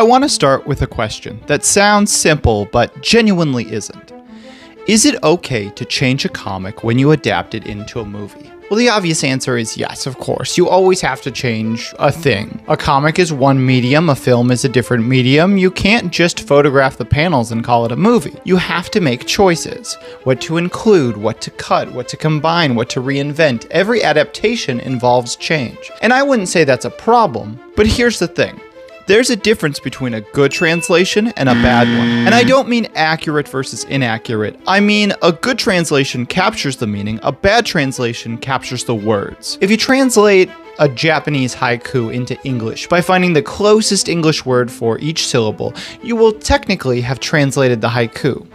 I want to start with a question that sounds simple but genuinely isn't. Is it okay to change a comic when you adapt it into a movie? Well, the obvious answer is yes, of course. You always have to change a thing. A comic is one medium, a film is a different medium. You can't just photograph the panels and call it a movie. You have to make choices. What to include, what to cut, what to combine, what to reinvent. Every adaptation involves change. And I wouldn't say that's a problem, but here's the thing. There's a difference between a good translation and a bad one. And I don't mean accurate versus inaccurate. I mean a good translation captures the meaning, a bad translation captures the words. If you translate a Japanese haiku into English by finding the closest English word for each syllable, you will technically have translated the haiku.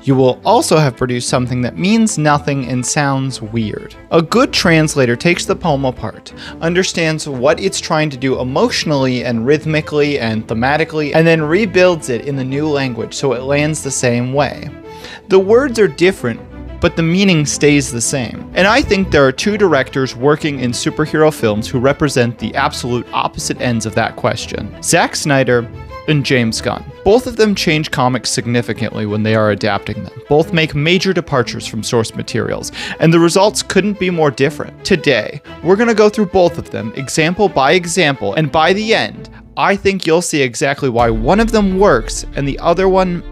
You will also have produced something that means nothing and sounds weird. A good translator takes the poem apart, understands what it's trying to do emotionally and rhythmically and thematically, and then rebuilds it in the new language so it lands the same way. The words are different, but the meaning stays the same. And I think there are two directors working in superhero films who represent the absolute opposite ends of that question: Zack Snyder and James Gunn. Both of them change comics significantly when they are adapting them. Both make major departures from source materials, and the results couldn't be more different. Today, we're gonna go through both of them, example by example, and by the end, I think you'll see exactly why one of them works and the other one,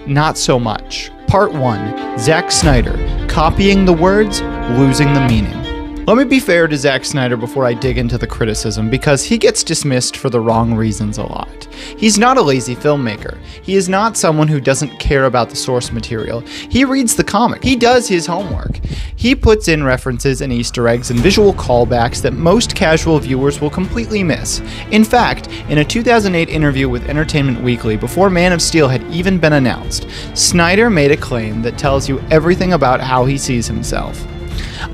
not so much. Part 1, Zack Snyder, copying the words, losing the meaning. Let me be fair to Zack Snyder before I dig into the criticism, because he gets dismissed for the wrong reasons a lot. He's not a lazy filmmaker. He is not someone who doesn't care about the source material. He reads the comic. He does his homework. He puts in references and Easter eggs and visual callbacks that most casual viewers will completely miss. In fact, in a 2008 interview with Entertainment Weekly, before Man of Steel had even been announced, Snyder made a claim that tells you everything about how he sees himself.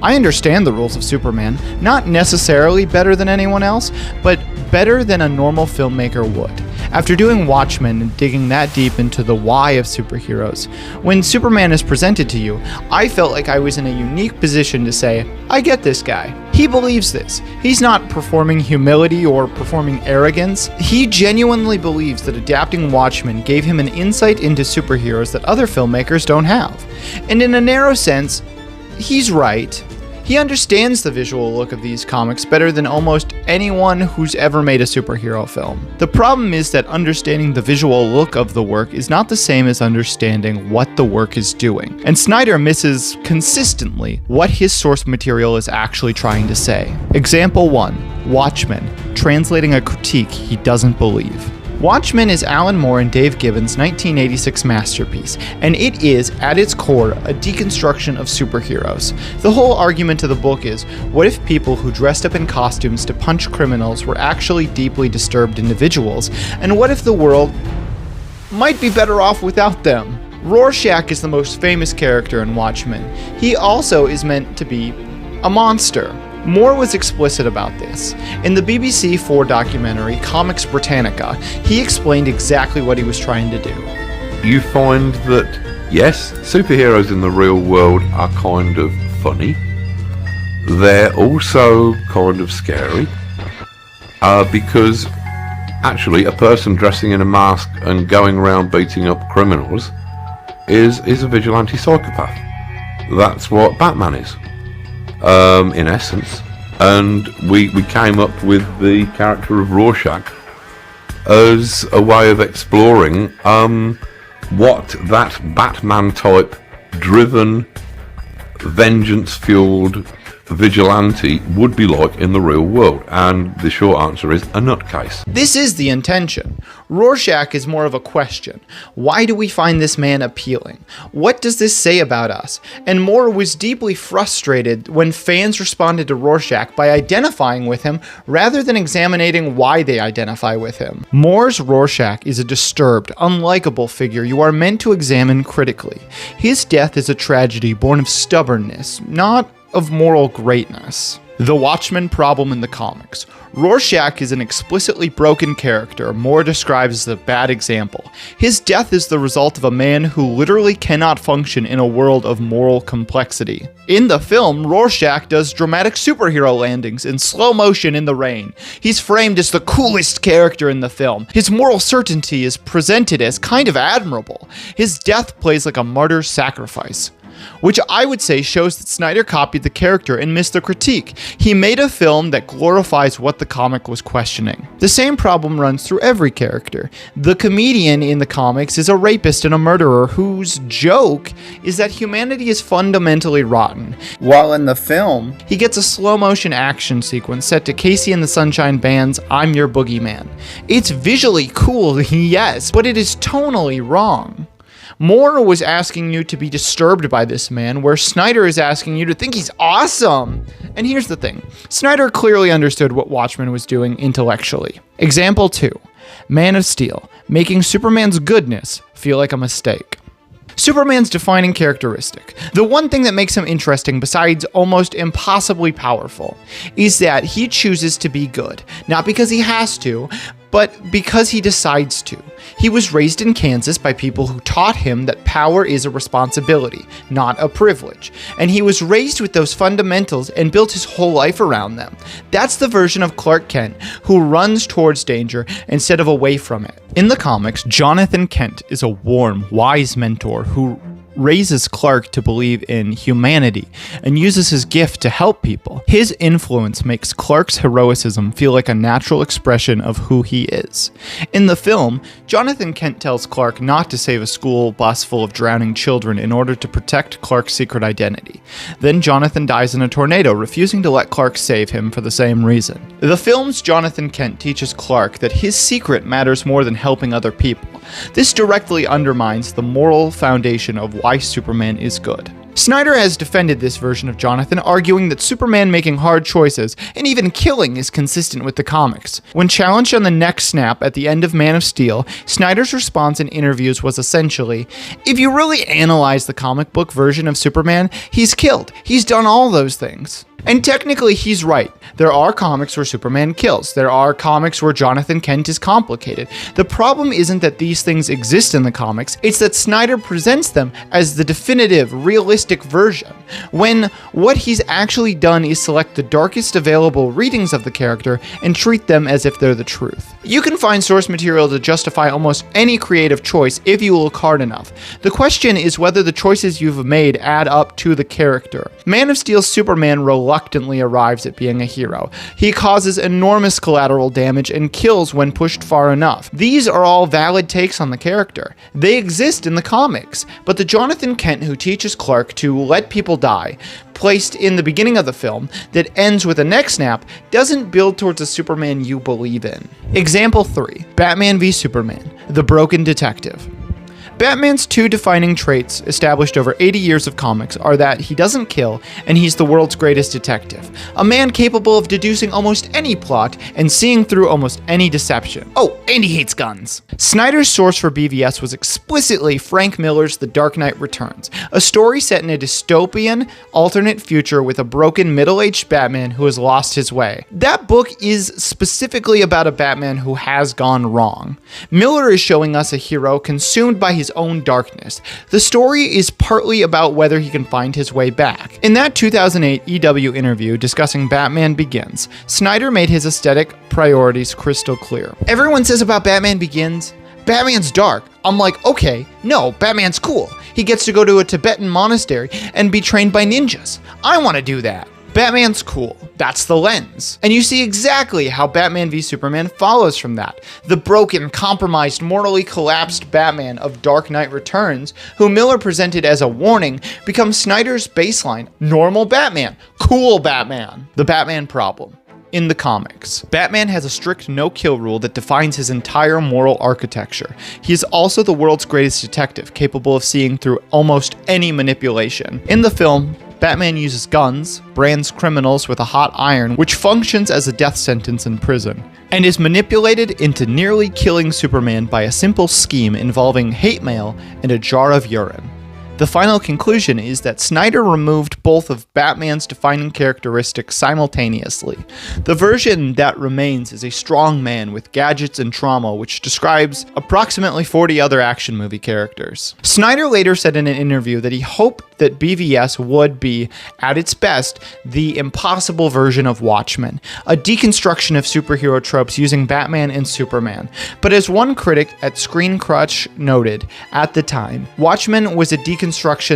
I understand the rules of Superman, not necessarily better than anyone else, but better than a normal filmmaker would. After doing Watchmen and digging that deep into the why of superheroes, when Superman is presented to you, I felt like I was in a unique position to say, I get this guy. He believes this. He's not performing humility or performing arrogance. He genuinely believes that adapting Watchmen gave him an insight into superheroes that other filmmakers don't have. And in a narrow sense, he's right. He understands the visual look of these comics better than almost anyone who's ever made a superhero film. The problem is that understanding the visual look of the work is not the same as understanding what the work is doing. And Snyder misses consistently what his source material is actually trying to say. Example 1, Watchmen, translating a critique he doesn't believe. Watchmen is Alan Moore and Dave Gibbons' 1986 masterpiece, and it is, at its core, a deconstruction of superheroes. The whole argument of the book is, what if people who dressed up in costumes to punch criminals were actually deeply disturbed individuals, and what if the world might be better off without them? Rorschach is the most famous character in Watchmen. He also is meant to be a monster. Moore was explicit about this. In the BBC 4 documentary, Comics Britannica, he explained exactly what he was trying to do. You find that, yes, superheroes in the real world are kind of funny. They're also kind of scary. Because actually a person dressing in a mask and going around beating up criminals is a vigilante psychopath. That's what Batman is. In essence, and we came up with the character of Rorschach as a way of exploring what that Batman type driven, vengeance fueled vigilante would be like in the real world, and the short answer is a nutcase. This is the intention. Rorschach is more of a question. Why do we find this man appealing? What does this say about us? And Moore was deeply frustrated when fans responded to Rorschach by identifying with him rather than examining why they identify with him. Moore's Rorschach is a disturbed, unlikable figure you are meant to examine critically. His death is a tragedy born of stubbornness, not of moral greatness. The Watchmen problem in the comics. Rorschach is an explicitly broken character, Moore describes as a bad example. His death is the result of a man who literally cannot function in a world of moral complexity. In the film, Rorschach does dramatic superhero landings in slow motion in the rain. He's framed as the coolest character in the film. His moral certainty is presented as kind of admirable. His death plays like a martyr's sacrifice, which I would say shows that Snyder copied the character and missed the critique. He made a film that glorifies what the comic was questioning. The same problem runs through every character. The comedian in the comics is a rapist and a murderer whose joke is that humanity is fundamentally rotten, while in the film, he gets a slow-motion action sequence set to Casey and the Sunshine Band's I'm Your Boogeyman. It's visually cool, yes, but it is tonally wrong. Moore was asking you to be disturbed by this man, where Snyder is asking you to think he's awesome. And here's the thing. Snyder clearly understood what Watchmen was doing intellectually. Example 2. Man of Steel, making Superman's goodness feel like a mistake. Superman's defining characteristic, the one thing that makes him interesting besides almost impossibly powerful, is that he chooses to be good, not because he has to, but because he decides to. He was raised in Kansas by people who taught him that power is a responsibility, not a privilege. And he was raised with those fundamentals and built his whole life around them. That's the version of Clark Kent who runs towards danger instead of away from it. In the comics, Jonathan Kent is a warm, wise mentor who raises Clark to believe in humanity and uses his gift to help people. His influence makes Clark's heroicism feel like a natural expression of who he is. In the film, Jonathan Kent tells Clark not to save a school bus full of drowning children in order to protect Clark's secret identity. Then Jonathan dies in a tornado, refusing to let Clark save him for the same reason. The film's Jonathan Kent teaches Clark that his secret matters more than helping other people. This directly undermines the moral foundation of why Superman is good. Snyder has defended this version of Jonathan, arguing that Superman making hard choices, and even killing, is consistent with the comics. When challenged on the neck snap at the end of Man of Steel, Snyder's response in interviews was essentially, if you really analyze the comic book version of Superman, he's killed. He's done all those things. And technically, he's right. There are comics where Superman kills. There are comics where Jonathan Kent is complicated. The problem isn't that these things exist in the comics, it's that Snyder presents them as the definitive, realistic version, when what he's actually done is select the darkest available readings of the character and treat them as if they're the truth. You can find source material to justify almost any creative choice if you look hard enough. The question is whether the choices you've made add up to the character. Man of Steel's Superman reluctantly arrives at being a hero. He causes enormous collateral damage and kills when pushed far enough. These are all valid takes on the character. They exist in the comics, but the Jonathan Kent who teaches Clark to let people die, placed in the beginning of the film, that ends with a neck snap, doesn't build towards a Superman you believe in. Example 3. Batman v Superman, the broken detective. Batman's two defining traits, established over 80 years of comics, are that he doesn't kill and he's the world's greatest detective. A man capable of deducing almost any plot and seeing through almost any deception. Oh, and he hates guns. Snyder's source for BVS was explicitly Frank Miller's The Dark Knight Returns, a story set in a dystopian, alternate future with a broken middle-aged Batman who has lost his way. That book is specifically about a Batman who has gone wrong. Miller is showing us a hero consumed by his own darkness. The story is partly about whether he can find his way back. In that 2008 EW interview discussing Batman Begins, Snyder made his aesthetic priorities crystal clear. Everyone says about Batman Begins, Batman's dark. I'm like, okay, no, Batman's cool. He gets to go to a Tibetan monastery and be trained by ninjas. I want to do that. Batman's cool. That's the lens. And you see exactly how Batman v Superman follows from that. The broken, compromised, morally collapsed Batman of Dark Knight Returns, who Miller presented as a warning, becomes Snyder's baseline, normal Batman, cool Batman. The Batman problem. In the comics, Batman has a strict no-kill rule that defines his entire moral architecture. He is also the world's greatest detective, capable of seeing through almost any manipulation. In the film, Batman uses guns, brands criminals with a hot iron, which functions as a death sentence in prison, and is manipulated into nearly killing Superman by a simple scheme involving hate mail and a jar of urine. The final conclusion is that Snyder removed both of Batman's defining characteristics simultaneously. The version that remains is a strong man with gadgets and trauma, which describes approximately 40 other action movie characters. Snyder later said in an interview that he hoped that BVS would be, at its best, the impossible version of Watchmen, a deconstruction of superhero tropes using Batman and Superman. But as one critic at Screen Crutch noted at the time, Watchmen was a deconstruction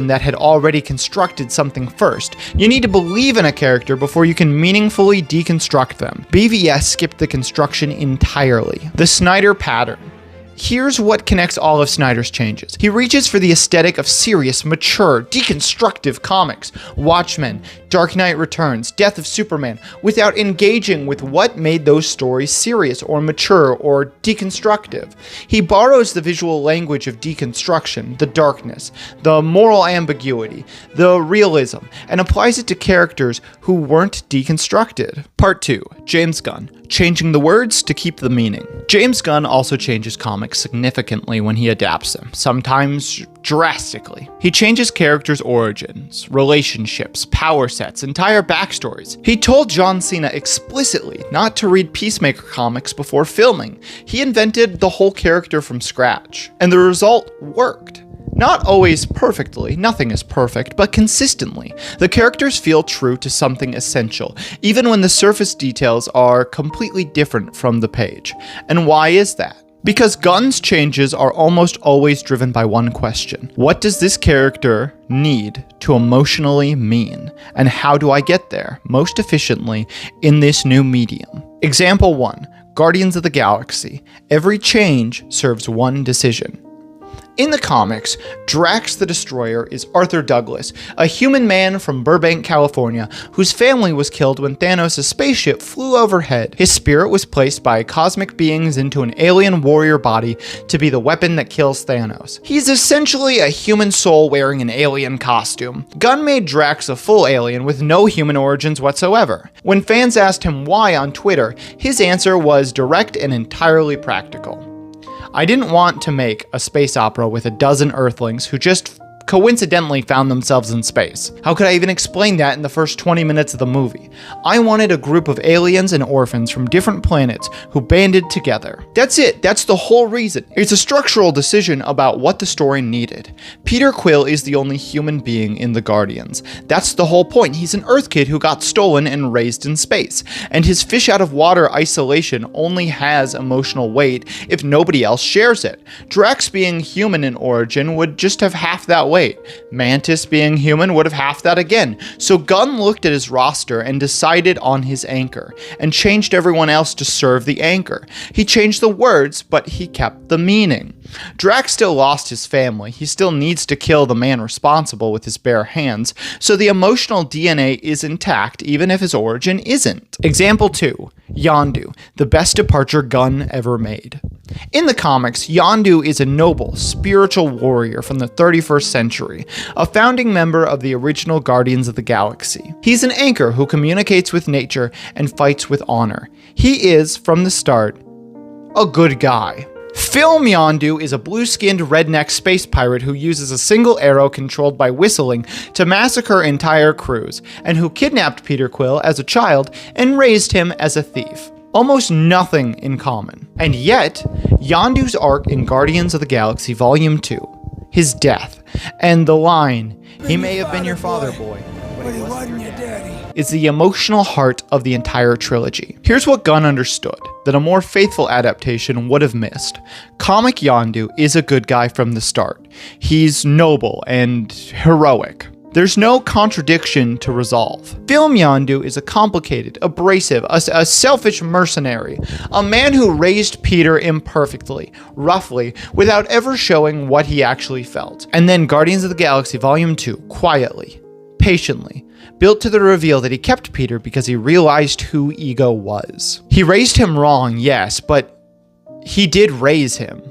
that had already constructed something first. You need to believe in a character before you can meaningfully deconstruct them. BVS skipped the construction entirely. The Snyder pattern. Here's what connects all of Snyder's changes. He reaches for the aesthetic of serious, mature, deconstructive comics, Watchmen, Dark Knight Returns, Death of Superman, without engaging with what made those stories serious or mature or deconstructive. He borrows the visual language of deconstruction, the darkness, the moral ambiguity, the realism, and applies it to characters who weren't deconstructed. Part 2. James Gunn. Changing the words to keep the meaning. James Gunn also changes comics significantly when he adapts them, sometimes drastically. He changes characters' origins, relationships, power sets, entire backstories. He told John Cena explicitly not to read Peacemaker comics before filming. He invented the whole character from scratch, and the result worked. Not always perfectly, nothing is perfect, but consistently. The characters feel true to something essential, even when the surface details are completely different from the page. And why is that? Because Gunn's changes are almost always driven by one question. What does this character need to emotionally mean? And how do I get there most efficiently in this new medium? Example 1. Guardians of the Galaxy. Every change serves one decision. In the comics, Drax the Destroyer is Arthur Douglas, a human man from Burbank, California, whose family was killed when Thanos' spaceship flew overhead. His spirit was placed by cosmic beings into an alien warrior body to be the weapon that kills Thanos. He's essentially a human soul wearing an alien costume. Gunn made Drax a full alien with no human origins whatsoever. When fans asked him why on Twitter, his answer was direct and entirely practical. I didn't want to make a space opera with a dozen Earthlings who just coincidentally found themselves in space. How could I even explain that in the first 20 minutes of the movie? I wanted a group of aliens and orphans from different planets who banded together. That's it. That's the whole reason. It's a structural decision about what the story needed. Peter Quill is the only human being in the Guardians. That's the whole point. He's an Earth kid who got stolen and raised in space. And his fish out of water isolation only has emotional weight if nobody else shares it. Drax being human in origin would just have half that weight. Mantis being human would have half that again. So Gunn looked at his roster and decided on his anchor, and changed everyone else to serve the anchor. He changed the words, but he kept the meaning. Drax still lost his family. He still needs to kill the man responsible with his bare hands, so the emotional DNA is intact even if his origin isn't. Example 2. Yondu, the best departure Gunn ever made. In the comics, Yondu is a noble, spiritual warrior from the 31st century, a founding member of the original Guardians of the Galaxy. He's an anchor who communicates with nature and fights with honor. He is, from the start, a good guy. Film Yondu is a blue-skinned redneck space pirate who uses a single arrow controlled by whistling to massacre entire crews, and who kidnapped Peter Quill as a child and raised him as a thief. Almost nothing in common. And yet, Yondu's arc in Guardians of the Galaxy Volume 2, his death, and the line, "He may have been your father, boy, but he wasn't your daddy," is the emotional heart of the entire trilogy. Here's what Gunn understood that a more faithful adaptation would have missed. Comic Yondu is a good guy from the start. He's noble and heroic. There's no contradiction to resolve. Film Yondu is a complicated, abrasive, a selfish mercenary, a man who raised Peter imperfectly, roughly, without ever showing what he actually felt. And then Guardians of the Galaxy Volume 2, quietly, patiently, built to the reveal that he kept Peter because he realized who Ego was. He raised him wrong, yes, but he did raise him.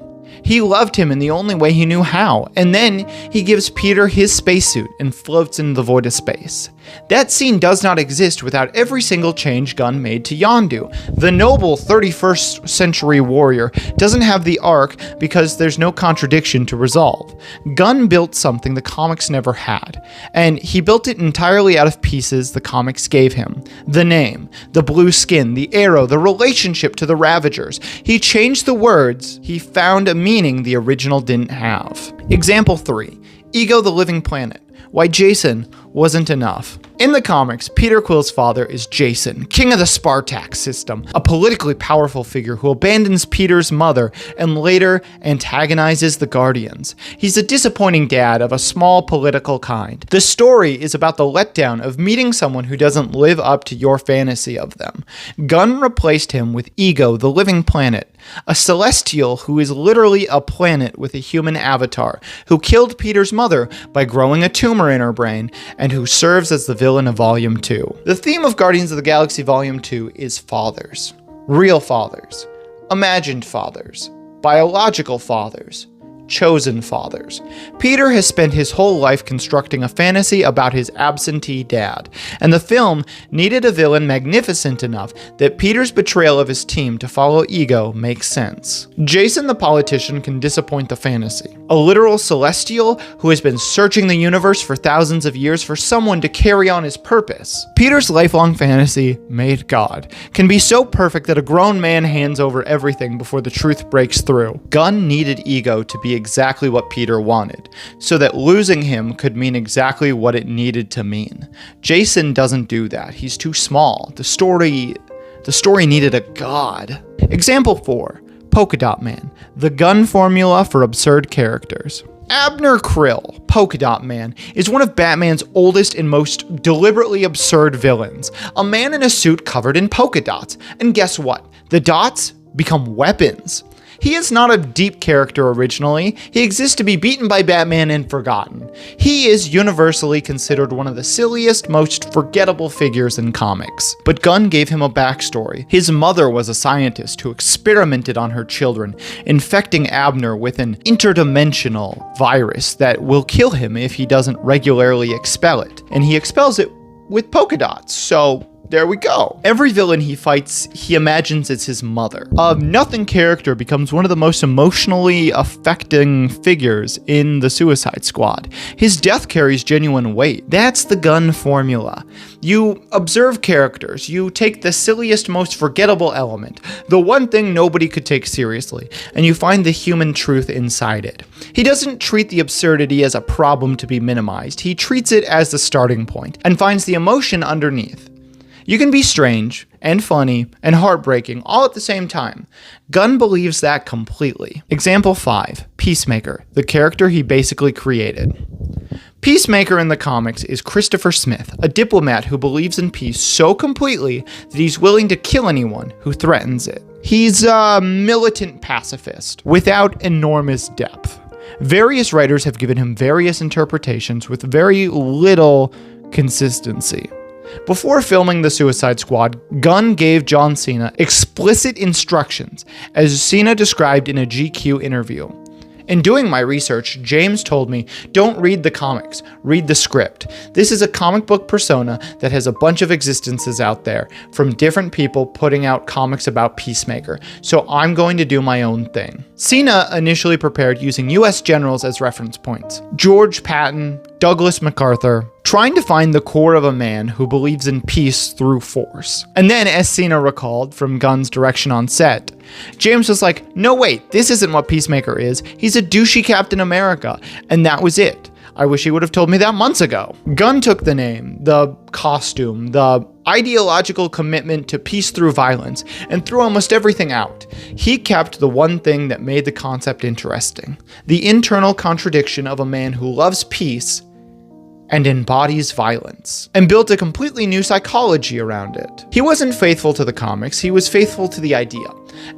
He loved him in the only way he knew how, and then he gives Peter his spacesuit and floats into the void of space. That scene does not exist without every single change Gunn made to Yondu. The noble 31st century warrior doesn't have the arc because there's no contradiction to resolve. Gunn built something the comics never had, and he built it entirely out of pieces the comics gave him. The name, the blue skin, the arrow, the relationship to the Ravagers. He changed the words, he found a meaning the original didn't have. Example 3. Ego the Living Planet. Why Jason wasn't enough. In the comics, Peter Quill's father is Jason, king of the Spartax system, a politically powerful figure who abandons Peter's mother and later antagonizes the Guardians. He's a disappointing dad of a small political kind. The story is about the letdown of meeting someone who doesn't live up to your fantasy of them. Gunn replaced him with Ego, the Living Planet, a celestial who is literally a planet with a human avatar, who killed Peter's mother by growing a tumor in her brain, and who serves as the villain of Volume 2. The theme of Guardians of the Galaxy Volume 2 is fathers. Real fathers. Imagined fathers. Biological fathers. Chosen fathers. Peter has spent his whole life constructing a fantasy about his absentee dad, and the film needed a villain magnificent enough that Peter's betrayal of his team to follow Ego makes sense. Jason the politician can disappoint the fantasy. A literal celestial who has been searching the universe for thousands of years for someone to carry on his purpose. Peter's lifelong fantasy, made God, can be so perfect that a grown man hands over everything before the truth breaks through. Gunn needed Ego to be exactly what Peter wanted, so that losing him could mean exactly what it needed to mean. Jason doesn't do that. He's too small. The story needed a god. Example 4. Polka Dot Man, the Gunn formula for absurd characters. Abner Krill, Polka Dot Man, is one of Batman's oldest and most deliberately absurd villains. A man in a suit covered in polka dots. And guess what? The dots become weapons. He is not a deep character originally. He exists to be beaten by Batman and forgotten. He is universally considered one of the silliest, most forgettable figures in comics. But Gunn gave him a backstory. His mother was a scientist who experimented on her children, infecting Abner with an interdimensional virus that will kill him if he doesn't regularly expel it. And he expels it with polka dots, so there we go. Every villain he fights, he imagines it's his mother. A nothing character becomes one of the most emotionally affecting figures in the Suicide Squad. His death carries genuine weight. That's the Gunn formula. You observe characters, you take the silliest, most forgettable element, the one thing nobody could take seriously, and you find the human truth inside it. He doesn't treat the absurdity as a problem to be minimized. He treats it as the starting point, and finds the emotion underneath. You can be strange, and funny, and heartbreaking all at the same time. Gunn believes that completely. Example 5. Peacemaker, the character he basically created. Peacemaker in the comics is Christopher Smith, a diplomat who believes in peace so completely that he's willing to kill anyone who threatens it. He's a militant pacifist, without enormous depth. Various writers have given him various interpretations with very little consistency. Before filming The Suicide Squad, Gunn gave John Cena explicit instructions, as Cena described in a GQ interview. In doing my research, James told me, don't read the comics, read the script. This is a comic book persona that has a bunch of existences out there from different people putting out comics about Peacemaker, so I'm going to do my own thing. Cena initially prepared using US generals as reference points. George Patton, Douglas MacArthur, trying to find the core of a man who believes in peace through force. And then, as Cena recalled from Gunn's direction on set, James was like, no wait, this isn't what Peacemaker is. He's a douchey Captain America. And that was it. I wish he would have told me that months ago. Gunn took the name, the costume, the ideological commitment to peace through violence, and threw almost everything out. He kept the one thing that made the concept interesting: the internal contradiction of a man who loves peace and embodies violence, and built a completely new psychology around it. He wasn't faithful to the comics, he was faithful to the idea.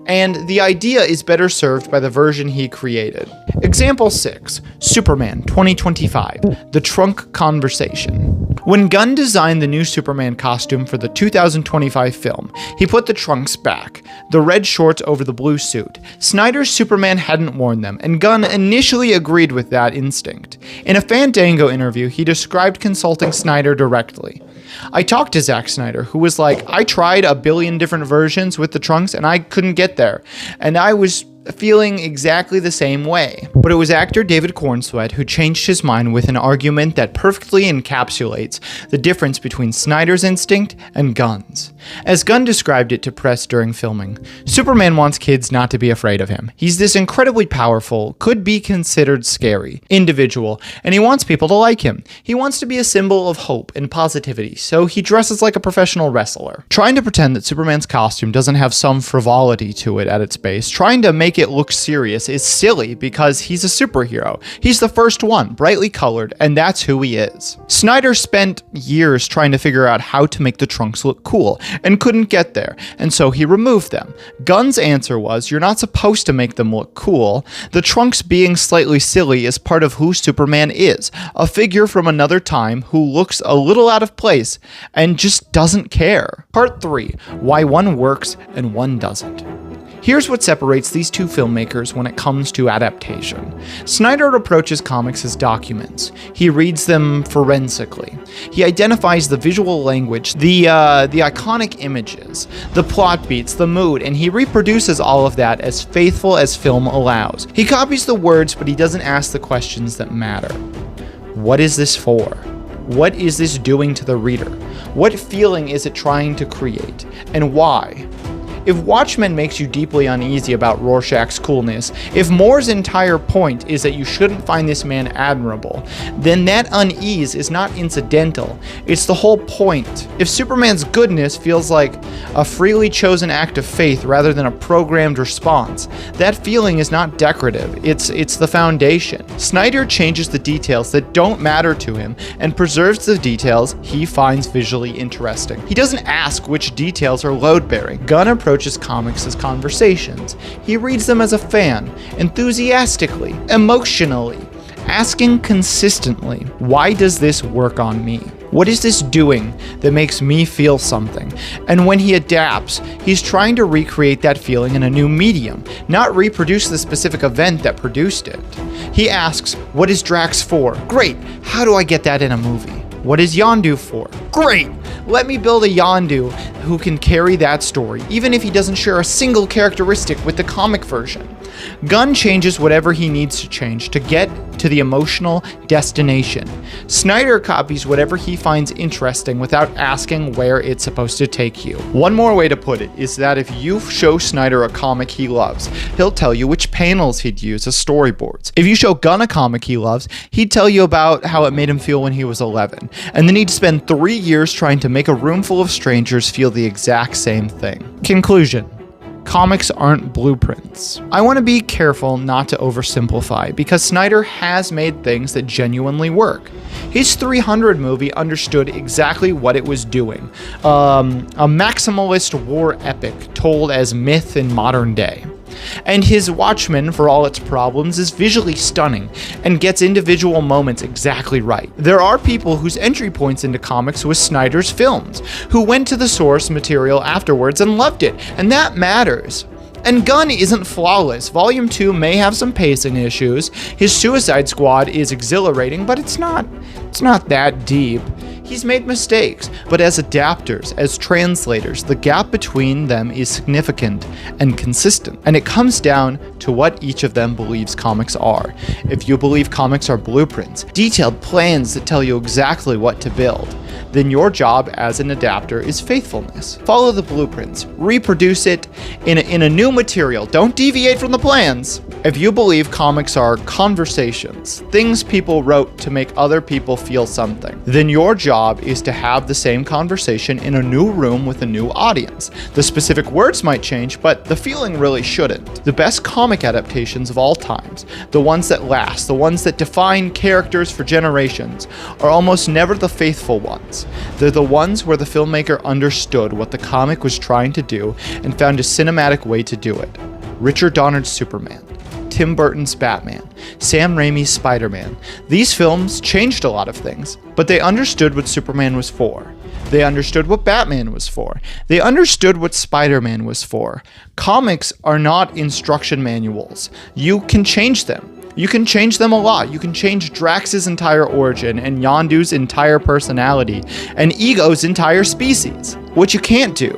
And the idea is better served by the version he created. Example 6, Superman 2025, The Trunk Conversation. When Gunn designed the new Superman costume for the 2025 film, he put the trunks back, the red shorts over the blue suit. Snyder's Superman hadn't worn them, and Gunn initially agreed with that instinct. In a Fandango interview, he described consulting Snyder directly. I talked to Zack Snyder, who was like, I tried a billion different versions with the trunks and I couldn't get there. And I was feeling exactly the same way. But it was actor David Cornsweet who changed his mind with an argument that perfectly encapsulates the difference between Snyder's instinct and Gunn's. As Gunn described it to press during filming, Superman wants kids not to be afraid of him. He's this incredibly powerful, could be considered scary, individual, and he wants people to like him. He wants to be a symbol of hope and positivity, so he dresses like a professional wrestler. Trying to pretend that Superman's costume doesn't have some frivolity to it at its base, trying to make it look serious is silly because he's a superhero. He's the first one, brightly colored, and that's who he is. Snyder spent years trying to figure out how to make the trunks look cool, and couldn't get there, and so he removed them. Gunn's answer was, you're not supposed to make them look cool. The trunks being slightly silly is part of who Superman is, a figure from another time who looks a little out of place and just doesn't care. Part 3, why one works and one doesn't. Here's what separates these two filmmakers when it comes to adaptation. Snyder approaches comics as documents. He reads them forensically. He identifies the visual language, the iconic images, the plot beats, the mood, and he reproduces all of that as faithful as film allows. He copies the words, but he doesn't ask the questions that matter. What is this for? What is this doing to the reader? What feeling is it trying to create? And why? If Watchmen makes you deeply uneasy about Rorschach's coolness, if Moore's entire point is that you shouldn't find this man admirable, then that unease is not incidental, it's the whole point. If Superman's goodness feels like a freely chosen act of faith rather than a programmed response, that feeling is not decorative, it's the foundation. Snyder changes the details that don't matter to him and preserves the details he finds visually interesting. He doesn't ask which details are load-bearing. Gunn approaches comics as conversations. He reads them as a fan, enthusiastically, emotionally, asking consistently, why does this work on me? What is this doing that makes me feel something? And when he adapts, he's trying to recreate that feeling in a new medium, not reproduce the specific event that produced it. He asks, what is Drax for? Great, how do I get that in a movie? What is Yondu for? Great! Let me build a Yondu who can carry that story, even if he doesn't share a single characteristic with the comic version. Gunn changes whatever he needs to change to get to the emotional destination. Snyder copies whatever he finds interesting without asking where it's supposed to take you. One more way to put it is that if you show Snyder a comic he loves, he'll tell you which panels he'd use as storyboards. If you show Gunn a comic he loves, he'd tell you about how it made him feel when he was 11, and then he'd spend 3 years trying to make a room full of strangers feel the exact same thing. Conclusion. Comics aren't blueprints. I want to be careful not to oversimplify because Snyder has made things that genuinely work. His 300 movie understood exactly what it was doing. A maximalist war epic told as myth in modern day. And his Watchmen, for all its problems, is visually stunning and gets individual moments exactly right. There are people whose entry points into comics was Snyder's films, who went to the source material afterwards and loved it, and that matters. And Gunn isn't flawless. Volume 2 may have some pacing issues. His Suicide Squad is exhilarating, but it's not that deep. He's made mistakes, but as adapters, as translators, the gap between them is significant and consistent. And it comes down to what each of them believes comics are. If you believe comics are blueprints, detailed plans that tell you exactly what to build, then your job as an adapter is faithfulness. Follow the blueprints, reproduce it in a new material, don't deviate from the plans. If you believe comics are conversations, things people wrote to make other people feel something, then your job is to have the same conversation in a new room with a new audience. The specific words might change, but the feeling really shouldn't. The best comic adaptations of all times, the ones that last, the ones that define characters for generations, are almost never the faithful ones. They're the ones where the filmmaker understood what the comic was trying to do and found a cinematic way to do it. Richard Donner's Superman. Tim Burton's Batman, Sam Raimi's Spider-Man. These films changed a lot of things, but they understood what Superman was for. They understood what Batman was for. They understood what Spider-Man was for. Comics are not instruction manuals. You can change them. You can change them a lot. You can change Drax's entire origin and Yondu's entire personality and Ego's entire species. What you can't do,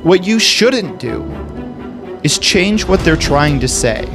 what you shouldn't do, is change what they're trying to say.